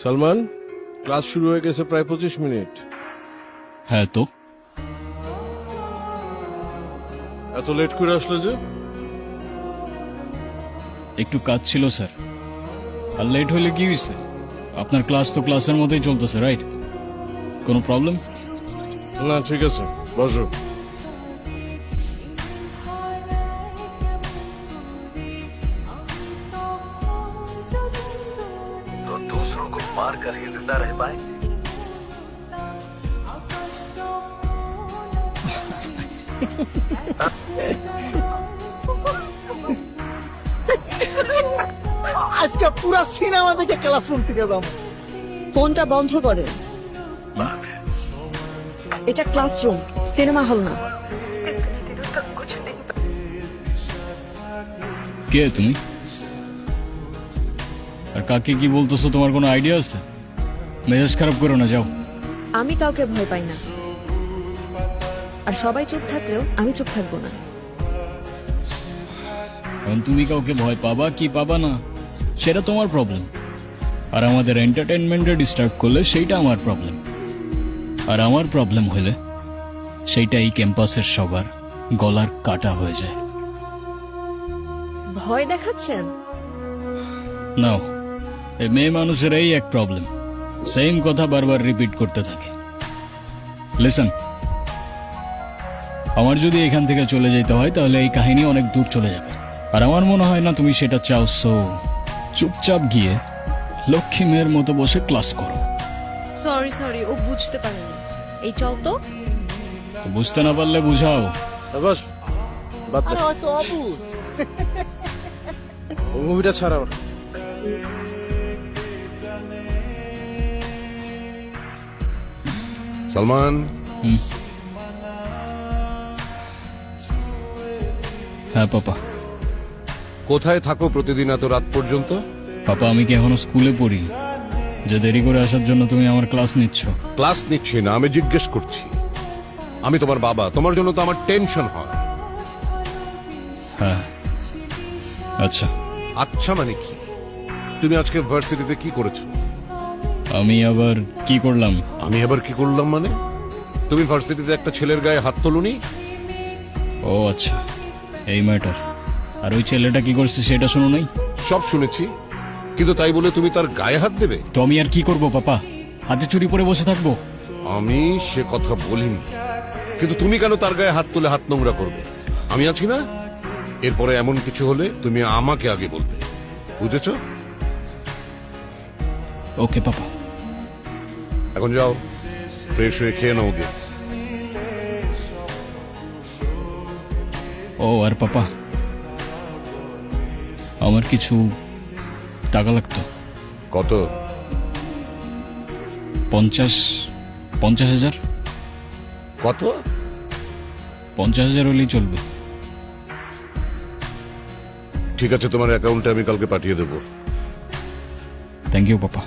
Salman, class শুরু হয়ে গেছে প্রায় 25 মিনিট। হ্যাঁ তো এত লেট করে আসলে যে? একটু কাজ ছিল স্যার। আর লেট হলে কি হয়েছে? আপনার ক্লাস তো ক্লাসের মধ্যেই চলতেছে, রাইট? কোনো প্রবলেম? না, ঠিক আছে, বসো। तो दूसरों को मार कर ही जिंदा रह पाए। আজকে পুরা সিনেমা দেখে ক্লাসরুম থেকে যাবো। ফোনটা বন্ধ করে। এটা ক্লাসরুম, সিনেমা হল না। কে তুমি? আর কাকে কি বলতেছো তোমার কোনো আইডিয়া আছে? মেজাজ খারাপ করো না, যাও। আমি কাউকে ভয় পাই না, আর সবাই চুপ থাকলেও আমি চুপ থাকবো না। এখন তুমি কাউকে ভয় পাবা কি পাবা না সেটা তোমার প্রবলেম, আর আমাদের এন্টারটেনমেন্টে ডিস্টার্ব করলে সেইটা আমার প্রবলেম। আর আমার প্রবলেম হলে সেইটা এই ক্যাম্পাসের সবার গলার কাটা হয়ে যায়। ভয় দেখাচ্ছেন? নাও, এই মেয়ে মানুষের এই এক প্রবলেম, সেম কথা বারবার রিপিট করতে থাকে। লিসন, আমার যদি এখান থেকে চলে যেতে হয় তাহলে এই কাহিনী অনেক দূর চলে যাবে, আর আমার মনে হয় না তুমি সেটা চাও। সো চুপচাপ গিয়ে লক্ষ্মী মেয়ের মতো বসে ক্লাস করো। সরি, ও বুঝতে পারেনি। এই চল তো। তো বুঝতে না পারলে বুঝাও। বাস, বাদ দে। আরে হয়তো অবুঝ। ওই মুভিটা ছাড়াও। সালমান, হ্যাঁ পাপা। কোথায় থাকো প্রতিদিন এত রাত পর্যন্ত? পাপা, আমি কি এখনো স্কুলে পড়ি যে দেরি করে আসার জন্য তুমি আমার ক্লাস নিচ্ছ? ক্লাস নিচ্ছি না, আমি জিজ্ঞেস করছি। আমি তোমার বাবা, তোমার জন্য তো আমার টেনশন হয়। হ্যাঁ, আচ্ছা। আচ্ছা মানে কি? তুমি আজকে ভার্সিটিতে কি করেছো? আমি আবার কি করলাম? আমি আবার কি করলাম মানে? তুমি ভার্সিটিতে একটা ছেলের গায়ে হাত তোলনি? ও আচ্ছা, এই ম্যাটার। আর ওই ছেলেটা কি করছে সেটা শোনো নাই? সব শুনেছি, কিন্তু তাই বলে তুমি তার গায়ে হাত দেবে? তো আমি আর কি করব পাপা? হাতে চুরি পরে বসে থাকবো? আমি সে কথা বলিনি, কিন্তু তুমি কেন তার গায়ে হাত তুলে হাত নোংরা করবে? আমি আছি না? এরপরে এমন কিছু হলে তুমি আমাকে আগে বলবে, বুঝেছো? ওকে পাপা। এখন যাও, ফ্রেশ হয়ে খেয়ে নাও গে। ও আর পাপা, আমার কিছু টাকা লাগতো। কত? 50,000। কত? 50,000 হলেই চলবে। ঠিক আছে, তোমার অ্যাকাউন্টে আমি কালকে পাঠিয়ে দেবো। Thank you papa.